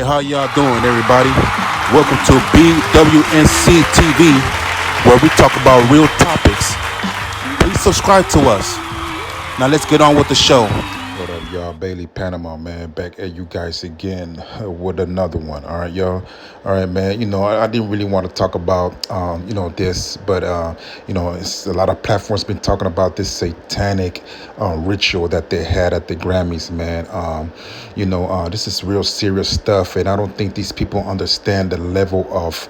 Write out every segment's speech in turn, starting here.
how y'all doing, everybody? Welcome to BWNC TV, where we talk about real topics. Please subscribe to us. Now let's get on with the show. What up, y'all? Bailey Panama, man. Back at you guys again with another one. All right, y'all. All right, man. I didn't really want to talk about, this, but, it's a lot of platforms been talking about this satanic ritual that they had at the Grammys, man. This is real serious stuff, and I don't think these people understand the level of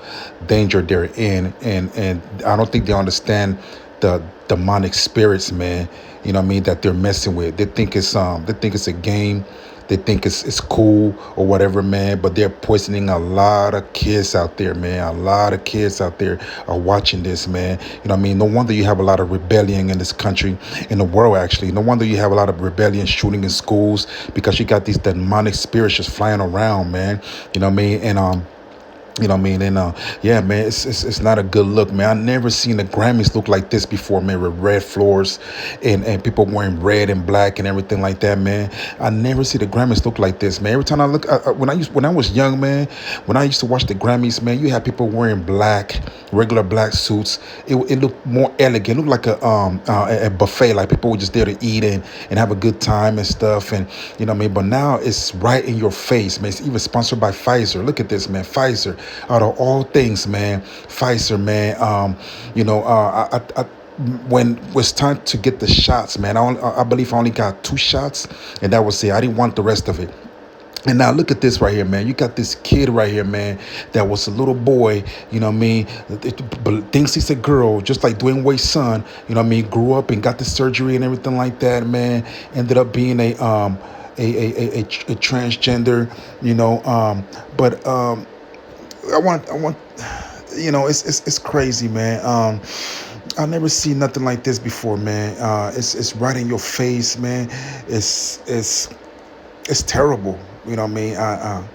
danger they're in, and I don't think they understand the demonic spirits, man. You know what I mean, that they're messing with. They think it's a game. They think it's cool or whatever, man. But they're poisoning a lot of kids out there, man. A lot of kids out there are watching this, man. You know what I mean? No wonder you have a lot of rebellion in this country, in the world, actually. No wonder you have a lot of rebellion, shooting in schools, because you got these demonic spirits just flying around, man. You know what I mean? And yeah, man, it's not a good look, man. I never seen the Grammys look like this before, man, with red floors and people wearing red and black and everything like that, man. I never see the Grammys look like this, man. Every time I look, when I was young, man, when I used to watch the Grammys, man, you had people wearing black, regular black suits. It looked more elegant. It looked like a buffet, like people were just there to eat and have a good time and stuff, and you know what I mean. But now it's right in your face, man. It's even sponsored by Pfizer. Look at this, man, Pfizer. Out of all things, man, Pfizer, man. When it was time to get the shots, man, I believe I only got 2 shots, and that was it. I didn't want the rest of it. And now look at this right here, man. You got this kid right here, man, that was a little boy, you know what I mean, thinks he's a girl, just like Dwayne Wade's son, you know what I mean, grew up and got the surgery and everything like that, man. Ended up being a transgender, but I want, it's crazy, man. I never seen nothing like this before, man. It's right in your face, man. It's terrible. You know what I mean?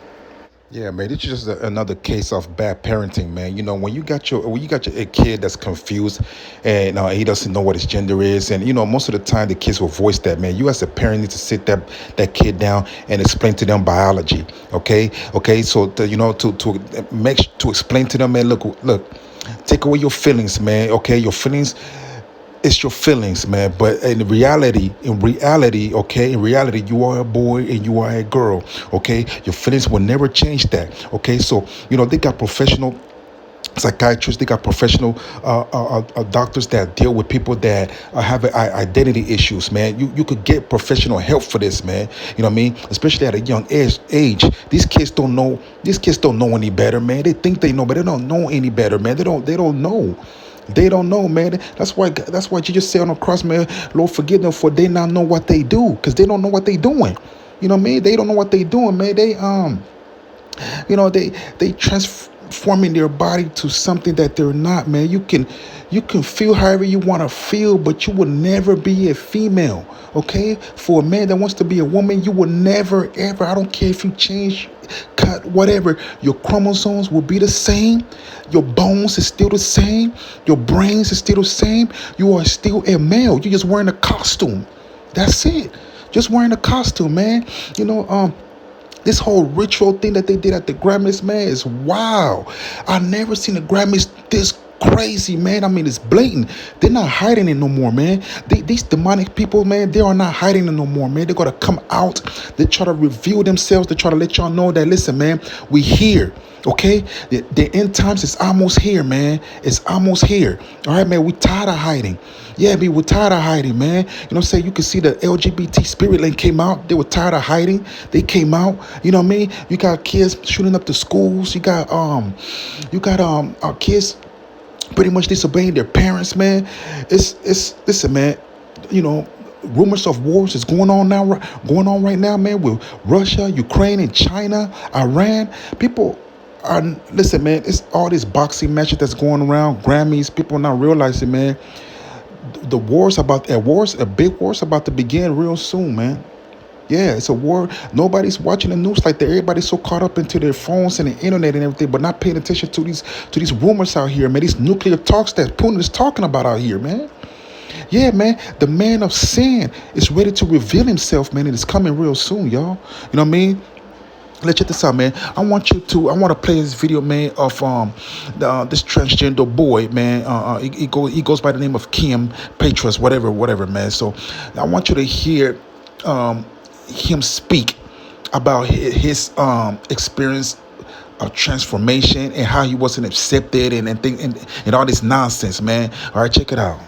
Yeah, man, it's just another case of bad parenting, man. When you got a kid that's confused and he doesn't know what his gender is, and most of the time the kids will voice that, man. You as a parent need to sit that kid down and explain to them biology, okay? So to explain to them, man. Look, take away your feelings, man. Okay, your feelings. It's your feelings, man. But in reality, you are a boy and you are a girl. Okay, your feelings will never change that. Okay, so they got professional psychiatrists, they got professional doctors that deal with people that have identity issues, man. You could get professional help for this, man. You know what I mean? Especially at a young age. These kids don't know any better, man. They think they know, but they don't know any better, man. They don't know. They don't know, man. That's why Jesus said on the cross, man, Lord, forgive them, for they not know what they do, because they don't know what they doing. You know what I mean? They don't know what they doing, man. They transforming their body to something that they're not, man. You can feel however you want to feel, but you will never be a female, okay? For a man that wants to be a woman, you will never, ever, I don't care if you change, cut, whatever, your chromosomes will be the same. Your bones is still the same. Your brains is still the same. You are still a male. You're just wearing a costume. That's it. Just wearing a costume, man. This whole ritual thing that they did at the Grammys, man, is wow. I never seen the Grammys this crazy, man. I mean, it's blatant. They're not hiding it no more, man. These demonic people, man, they are not hiding it no more, man. They're gonna come out. They try to reveal themselves. They try to let y'all know that, listen, man, we here. Okay, the end times is almost here, man. It's almost here. All right, man. We tired of hiding. Yeah, we're tired of hiding, man. Say you can see the LGBT spirit link came out. They were tired of hiding. They came out. You know what I mean? You got kids shooting up the schools. You got our kids pretty much disobeying their parents, man. Listen, man. Rumors of wars is going on right now, man, with Russia, Ukraine, and China, Iran. People are, listen, man, it's all this boxing matches that's going around, Grammys. People are not realizing, man, a big war's about to begin real soon, man. Yeah, it's a war. Nobody's watching the news like that. Everybody's so caught up into their phones and the internet and everything, but not paying attention to these rumors out here, man. These nuclear talks that Putin is talking about out here, man. Yeah, man, the man of sin is ready to reveal himself, man, and it's coming real soon, y'all. You know what I mean? Let's check this out, man. I want to play this video, man, of this transgender boy, man. He goes by the name of Kim Petras, whatever, man. So I want you to hear him speak about his experience of transformation and how he wasn't accepted and all this nonsense, man. All right, check it out.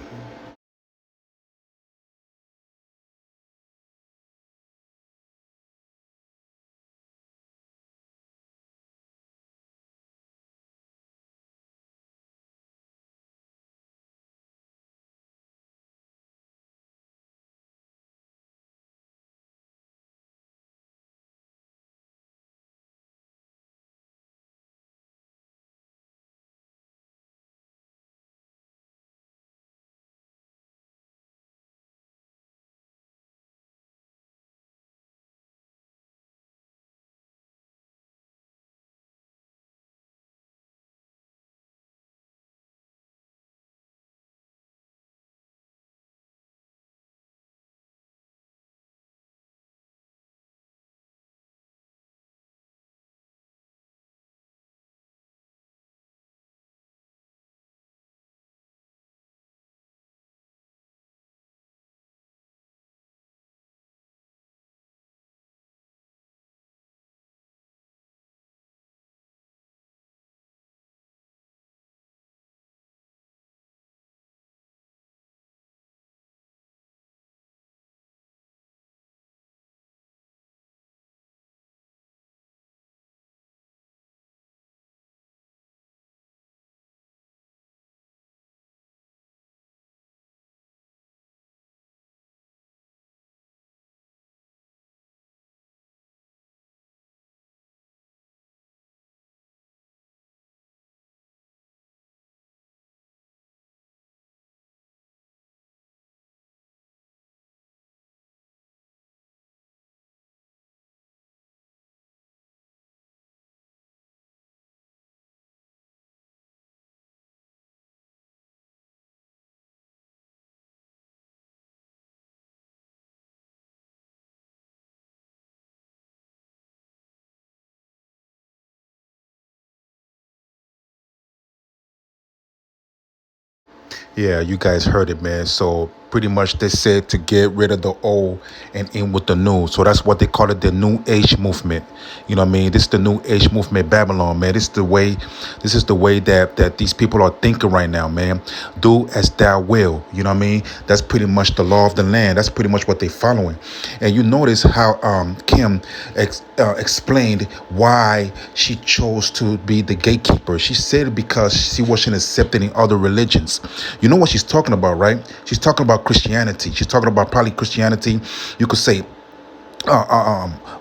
Yeah, you guys heard it, man. So pretty much they said to get rid of the old and in with the new. So that's what they call it, the New Age movement. You know what I mean? This is the New Age movement, Babylon, man. This is the way that these people are thinking right now, man. Do as thou will. You know what I mean? That's pretty much the law of the land. That's pretty much what they're following. And you notice how Kim explained why she chose to be the gatekeeper. She said because she wasn't accepted in other religions. You know what she's talking about, right? She's talking about Christianity. She's talking about probably Christianity. You could say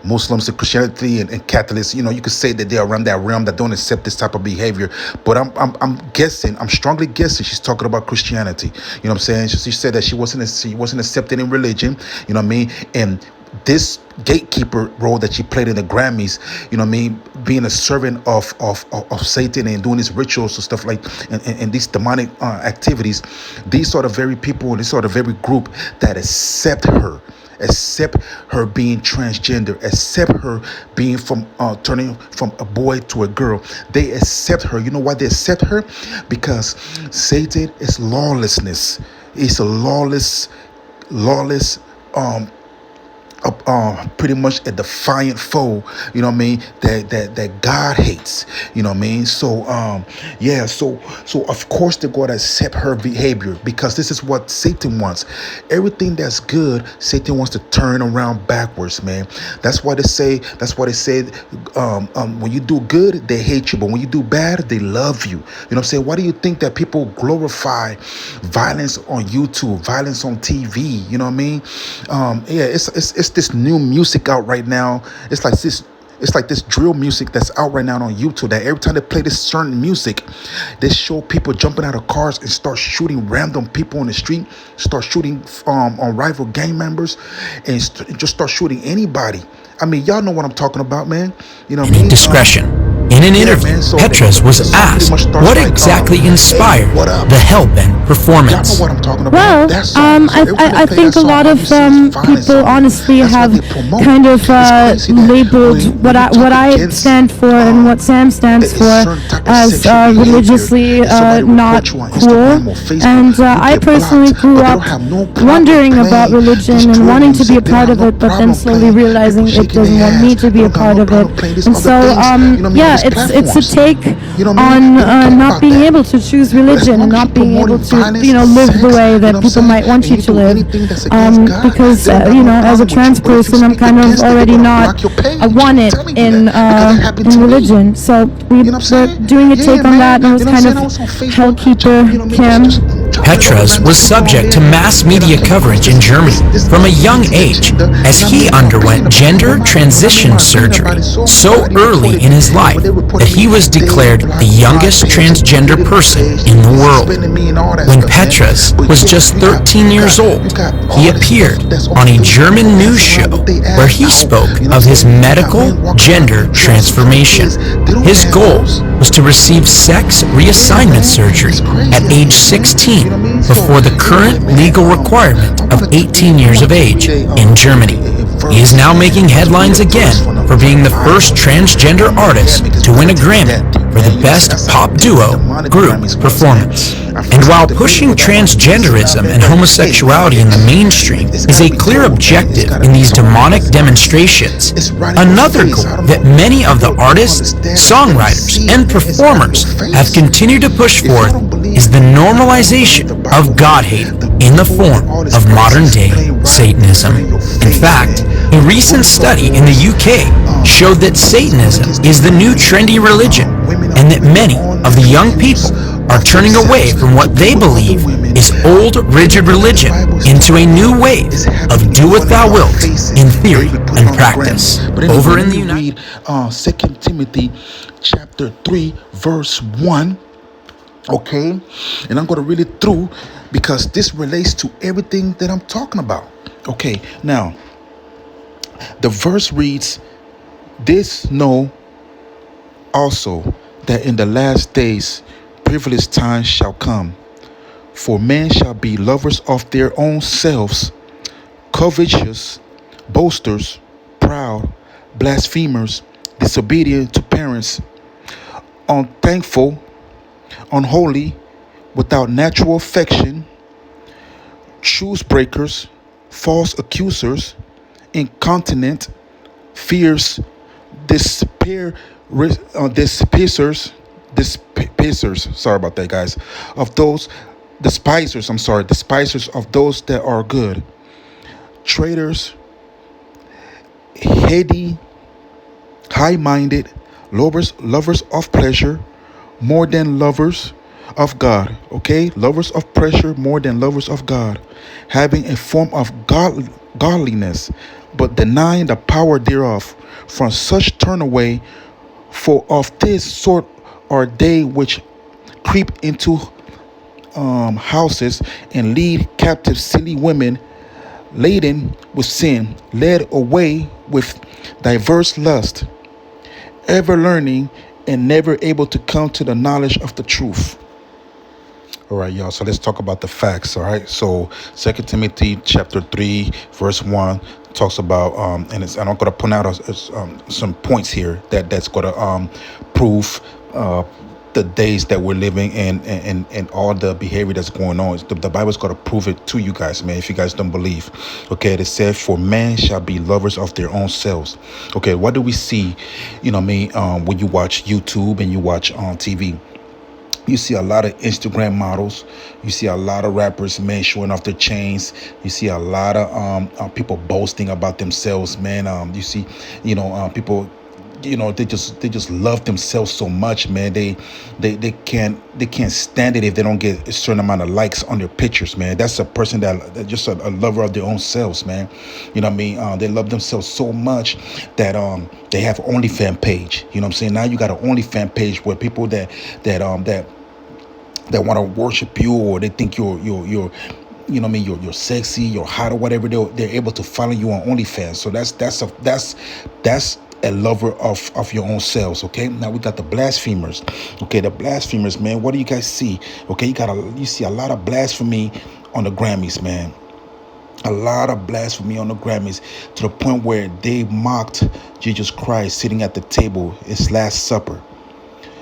Muslims and Christianity and Catholics, you know, you could say that they're around that realm that don't accept this type of behavior. But I'm guessing, I'm strongly guessing she's talking about Christianity. You know what I'm saying? She said that she wasn't accepted in religion. You know what I mean? And this gatekeeper role that she played in the Grammys, you know what I mean, being a servant of Satan and doing these rituals and stuff like and these demonic activities, these are the very people and these are the very group that accept her being transgender, accept her being from turning from a boy to a girl. They accept her. You know why they accept her? Because Satan is lawlessness. It's a lawless pretty much a defiant foe, you know what I mean, that God hates, you know what I mean. So yeah, so of course they're going to accept her behavior because this is what Satan wants. Everything that's good, Satan wants to turn around backwards, man. That's why they say when you do good they hate you, but when you do bad they love you. You know what I'm saying? Why do you think that people glorify violence on YouTube, violence on TV? You know what I mean? Yeah, it's this new music out right now. It's like this drill music that's out right now on YouTube, that every time they play this certain music, they show people jumping out of cars and start shooting random people on the street, start shooting on rival gang members, and just start shooting anybody. I mean, y'all know what I'm talking about, man. You know what I mean? Discretion In an Yeah, interview, man. So Petras was the song pretty asked much starts what like, exactly hey, inspired what up? the Hellbent Y'all know performance. what I'm talking about? Well, That song. So every time they I play that think a song, lot all of you see is violence people on it. honestly That's what have they promote. kind of It's crazy that labeled when you talk what I against stand for and what Sam stands a for certain type of as sexual behavior, religiously and somebody not report you on cool. Instagram or Facebook, And you I get blocked. personally grew But they don't up have no problem wondering about playing religion and destroy wanting to be a music. They don't part have of no it, but then problem slowly playing people realizing it shaking doesn't their want me ass. to They be a don't got part no of it. problem playing these And other so, things, you know what I mean, on yeah, these it's a platforms. take You know what I mean? on They don't care not about being that. able to choose But as religion and long as not you're being promoting able to, violence, live the sex, way you that know what I'm people saying? might want And you you to do live. anything that's against God, Because, they don't got no as a problem with you. trans But if you person, I'm speak kind of against it, they're already gonna not block your a page. want I'm it telling you that because that happened to in me. religion. So You know what I'm we're saying? doing a Yeah, take on man. that, and it You was know what I'm kind saying? of I was on Facebook, you know Hellkeeper what I mean? Kim. Just chopping it up with Petras random was people on subject there, to mass and I media came across coverage in Germany this from a young LGBT age agenda, as and I he made my underwent opinion about it. gender When I made transition my opinion surgery about it, so so somebody early reported in me. his life When they that reported me, he was they declared the blocked my youngest page, transgender deleted my person page, in the they world. suspended me and all that When stuff, man. Petras But was yeah, just 13 years you old, got he all this stuff appeared that's on on a Facebook German news dancing around show with their where ass he out. spoke You know of what I'm his saying? You got medical men walking around gender showing some fake transformation. kids. They don't His have goal those. was to receive sex Yeah, reassignment man, surgery it's crazy at out age here, man. You 16 know what I mean? So before the anyway, current man, legal requirement I of wanted to 18 read. I years of wanted to age read in Germany. a He is verse, now man. I making wanted to read headlines a again verse for being from the the first Bible. You know transgender what I mean? Yeah, artist because to we win gotta a take it Grammy that deep, for the man. You know what I'm saying? best That's how pop deep the duo demonic group Grammys was, man. performance. At And first I was while debating pushing whether I wanted to give it to that transgenderism man, and but hey, man, homosexuality in the mainstream it's is gotta a be clear told, man. It's objective gotta in be these told demonic because demonstrations, it's right in your another face. goal I don't that know. many of the People don't artists, understand it until they songwriters, see it, and man. It's right in your performers have face. continued to push If y'all forth don't believe is the me, y'all don't believe normalization the of Bible, man. God hating The in the Bible and form all this of verse modern is day plain right in Satanism. front of your In face, fact, man. a recent Women's love study in the wars, UK showed that it's all Satanism against their is the new feelings. trendy religion, Women are and that giving their many all of the young attributes people are of turning away themselves from to what be they with other believe women. is old, rigid Everything that the religion Bible is into a talking new about wave is of happening in do what front of thou y'all wilt faces, in and they theory be putting and on the Grammy. practice. But anyway, Over let in the me United read 2 Timothy chapter 3 verse 1. Okay, and I'm going to read it through because this relates to everything that I'm talking about. Okay, now the verse reads, this know also that in the last days perilous times shall come, for men shall be lovers of their own selves, covetous, boasters, proud, blasphemers, disobedient to parents, unthankful, unholy, without natural affection, truce breakers, false accusers, incontinent, fierce, despair, despisers. Sorry about that, guys. Of those despisers. I'm sorry, despisers of those that are good. Traitors, heady, high-minded, lovers of pleasure, more than lovers of God. Okay, lovers of pleasure more than lovers of God, having a form of godliness, but denying the power thereof. From such turn away, for of this sort are they which creep into houses and lead captive silly women, laden with sin, led away with diverse lust, ever learning and never able to come to the knowledge of the truth. All right, y'all. So let's talk about the facts. All right. So 2 Timothy chapter 3, verse 1 talks about and I'm gonna point out some points here that's gonna prove the days that we're living in, and all the behavior that's going on. The Bible's got to prove it to you guys, man, if you guys don't believe. Okay, it said, for man shall be lovers of their own selves. Okay, what do we see, you know what I mean, when you watch YouTube and you watch on TV? You see a lot of Instagram models. You see a lot of rappers, man, showing off their chains. You see a lot of people boasting about themselves, man. You see, people, they just love themselves so much, man. They can't stand it if they don't get a certain amount of likes on their pictures, man. That's a person that just a lover of their own selves, man. You know what I mean? They love themselves so much that they have OnlyFans page. You know what I'm saying? Now you got an OnlyFans page where people that want to worship you, or they think you're you know what I mean, you're sexy, you're hot, or whatever, they're able to follow you on OnlyFans. So that's a lover of your own selves. Okay, now we got the blasphemers. Okay, the blasphemers, man. What do you guys see? Okay, you see a lot of blasphemy on the Grammys, man. A lot of blasphemy on the Grammys, to the point where they mocked Jesus Christ sitting at the table, his last supper.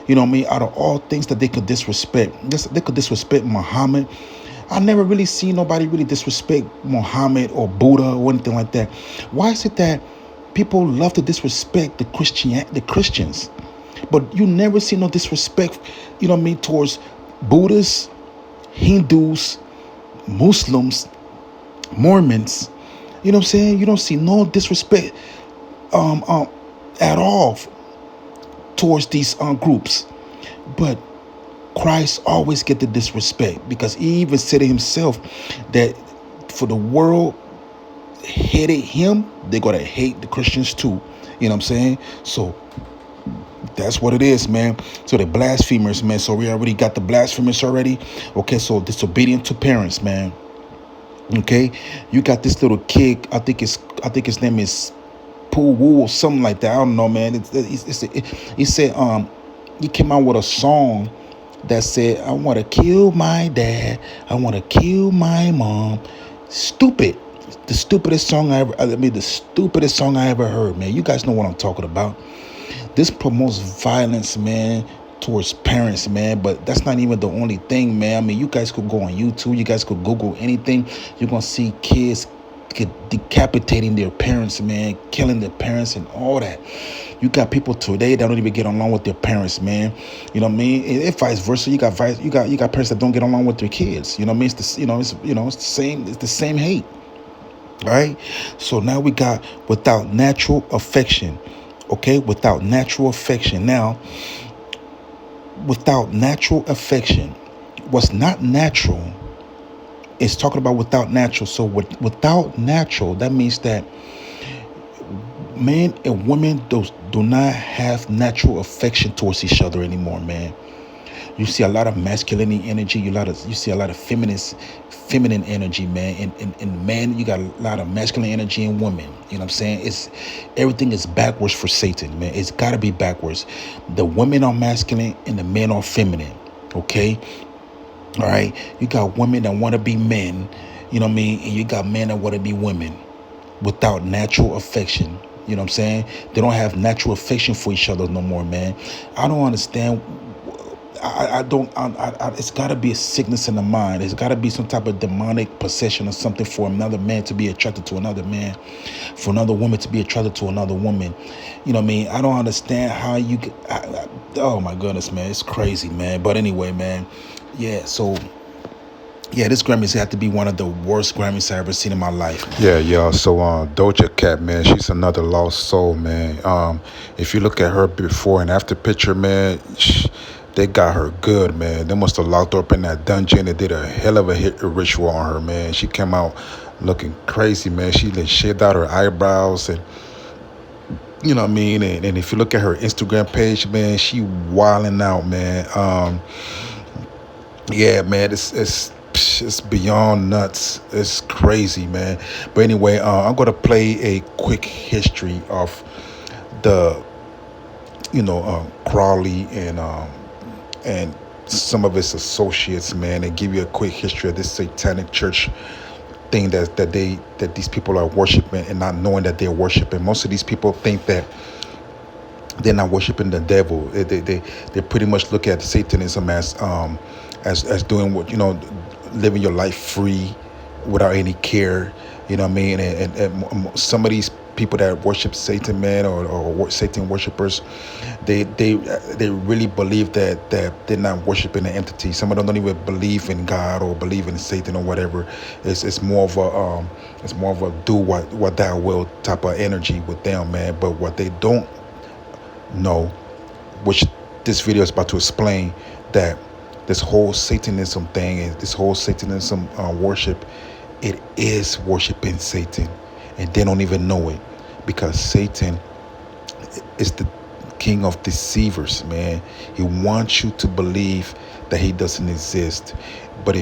You know what I mean? Out of all things that they could disrespect, they could disrespect Muhammad. I never really seen nobody really disrespect Muhammad or Buddha or anything like that. Why is it that people love to disrespect the Christians, but you never see no disrespect, you know what I mean, towards Buddhists, Hindus, Muslims, Mormons? You know what I'm saying? You don't see no disrespect at all towards these groups. But Christ always get the disrespect, because he even said it himself that for the world hated him, they're gonna hate the Christians too. You know what I'm saying? So that's what it is, man. So the blasphemers, man. So we already got the blasphemers already. Okay, so disobedient to parents, man. Okay, you got this little kid. I think his name is Pooh Woo or something like that. I don't know, man. He said he came out with a song that said, "I want to kill my dad. I want to kill my mom." Stupid. The stupidest song the stupidest song I ever heard, man. You guys know what I'm talking about. This promotes violence, man, towards parents, man. But that's not even the only thing, man. I mean, you guys could go on YouTube. You guys could Google anything. You're going to see kids decapitating their parents, man, killing their parents and all that. You got people today that don't even get along with their parents, man. You know what I mean? If vice versa, you got parents that don't get along with their kids. You know what I mean? It's the same hate. All right. So now we got without natural affection. Okay, without natural affection. Now, without natural affection, what's not natural is talking about without natural. So without natural, that means that men and women do not have natural affection towards each other anymore, man. You see a lot of masculine energy. You see a lot of feminine energy, man. In men, you got a lot of masculine energy in women. You know what I'm saying? Everything is backwards for Satan, man. It's got to be backwards. The women are masculine and the men are feminine. Okay? All right? You got women that want to be men, you know what I mean? And you got men that want to be women without natural affection. You know what I'm saying? They don't have natural affection for each other no more, man. I don't understand. It's got to be a sickness in the mind. It's got to be some type of demonic possession or something for another man to be attracted to another man, for another woman to be attracted to another woman. You know what I mean? I don't understand how you could. Oh my goodness, man, it's crazy, man. But anyway, man, yeah. So yeah, this Grammys had to be one of the worst Grammys I ever seen in my life, man. Yeah, yeah. So Doja Cat, man, she's another lost soul, man. If you look at her before and after picture, man, they got her good, man. They must have locked her up in that dungeon and did a hell of a ritual on her, man. She came out looking crazy, man. She shaved out her eyebrows, and you know what I mean. And if you look at her Instagram page, man, she wilding out, man. Yeah, man, it's beyond nuts. It's crazy, man. But anyway, I'm gonna play a quick history of the, Crowley and some of his associates, man, and give you a quick history of this satanic church thing that these people are worshiping and not knowing that they're worshiping. Most of these people think that they're not worshiping the devil. They pretty much look at Satanism as doing what, living your life free without any care. You know what I mean? And some of these people that worship Satan, man, or Satan worshipers, they really believe that they're not worshiping an entity. Some of them don't even believe in God or believe in Satan or whatever. It's more of a do what thou will type of energy with them, man. But what they don't know, which this video is about to explain, that this whole Satanism thing and this whole Satanism worship, it is worshiping Satan, and they don't even know it, because Satan is the king of deceivers, man. He wants you to believe that he doesn't exist. But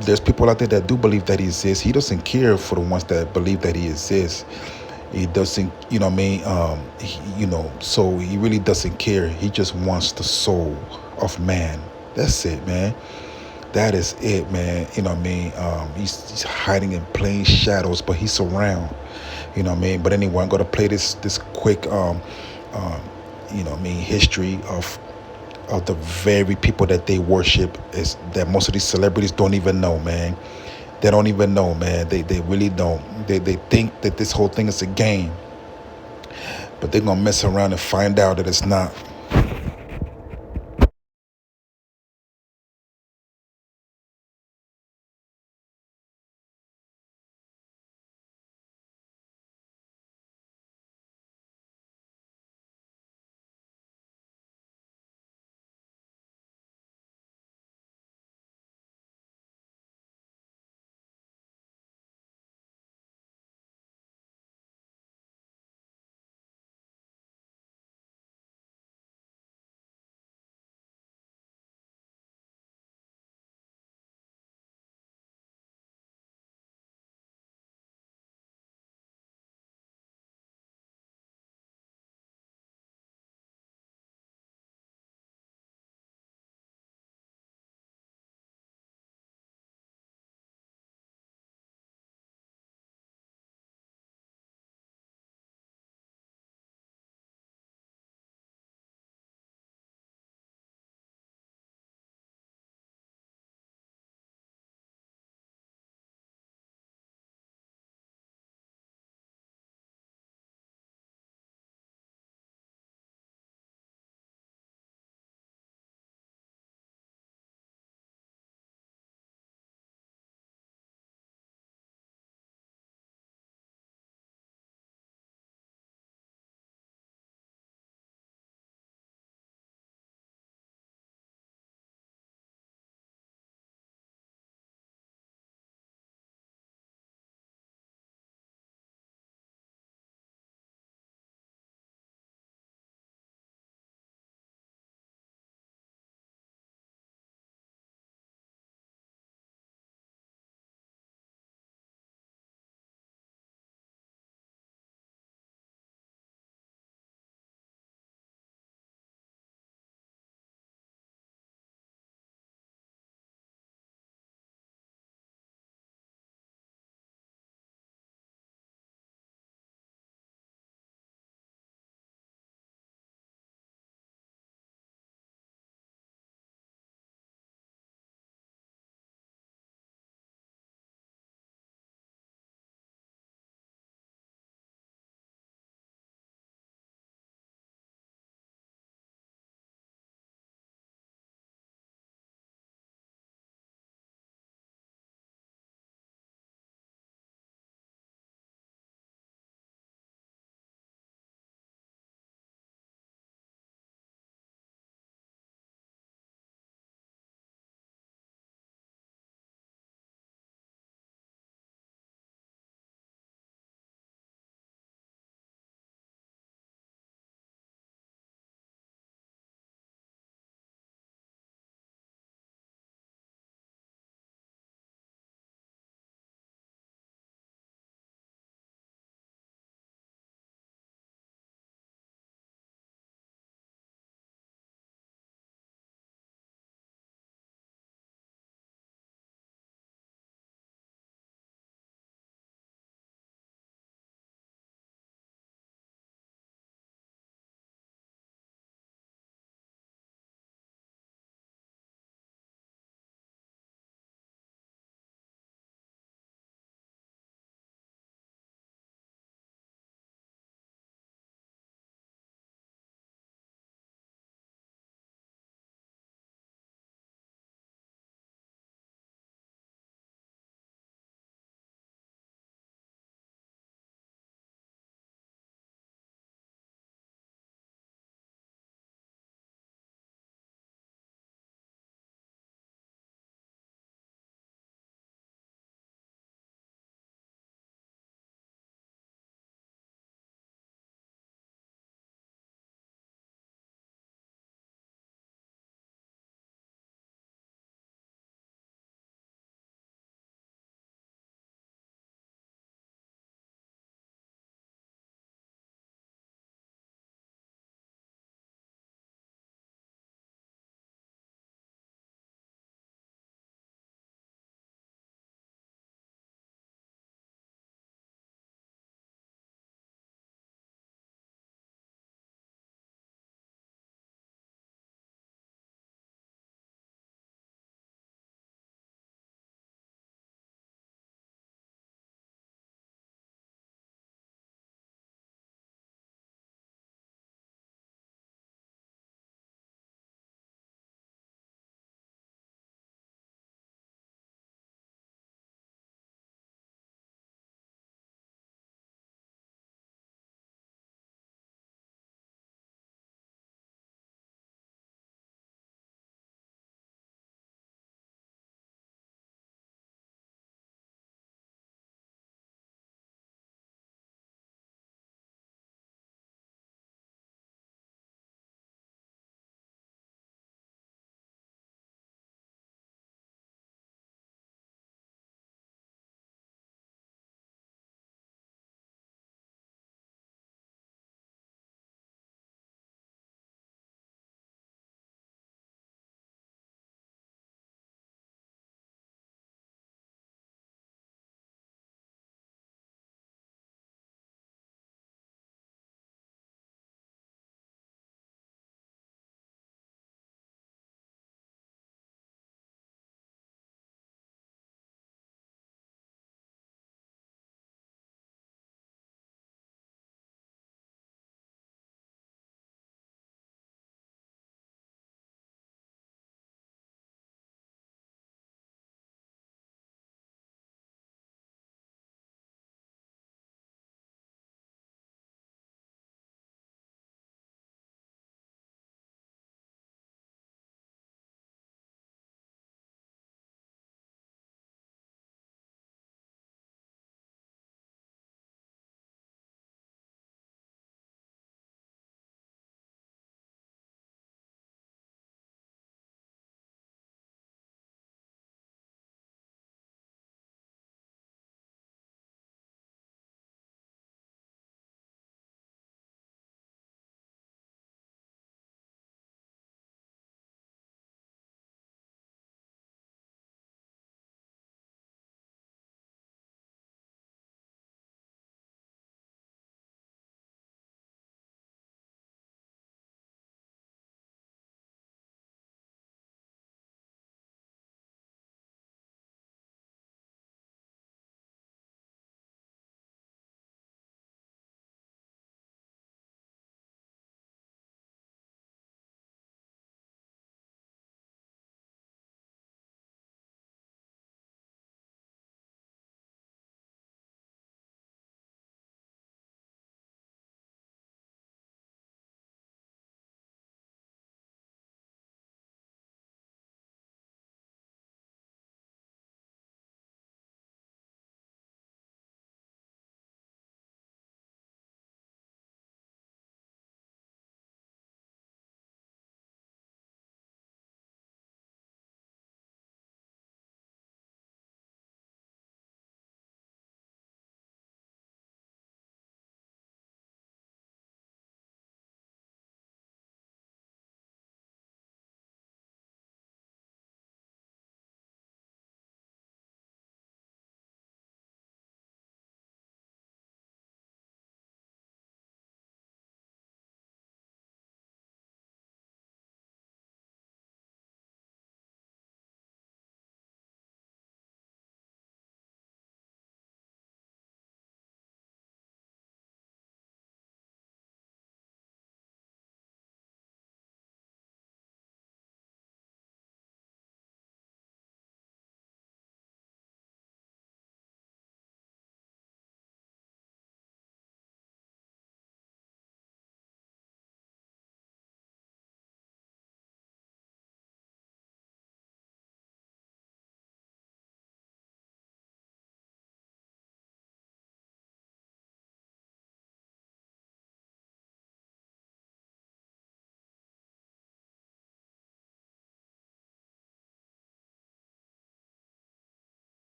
there's people out there that do believe that he exists. He doesn't care for the ones that believe that he exists. He doesn't, so he really doesn't care. He just wants the soul of man. That's it, man. That is it, man. He's hiding in plain shadows, but he's around. But anyway, I'm gonna play this quick history of the very people that they worship, is that most of these celebrities don't even know, man. They don't even know, man. They really don't. They think that this whole thing is a game, but they're gonna mess around and find out that it's not.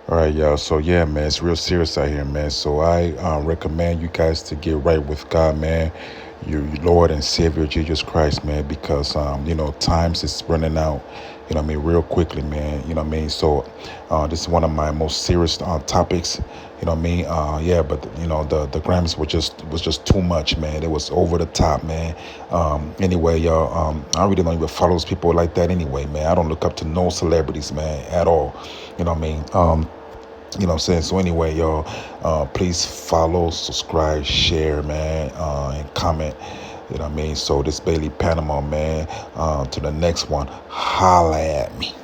All right, y'all. So yeah, man, it's real serious out here, man. So I recommend you guys to get right with God, man, your Lord and Savior Jesus Christ, man, because times is running out. You know what I mean, real quickly, man. You know what I mean. So this is one of my most serious topics. You know what I mean. But the Grammys was just too much, man. It was over the top, man. Anyway, y'all. I really don't even follow those people like that, anyway, man. I don't look up to no celebrities, man, at all. You know what I mean. You know what I'm saying? So anyway, y'all, please follow, subscribe, share, man, and comment. You know what I mean? So this Bailey Panama, man. To the next one, holla at me.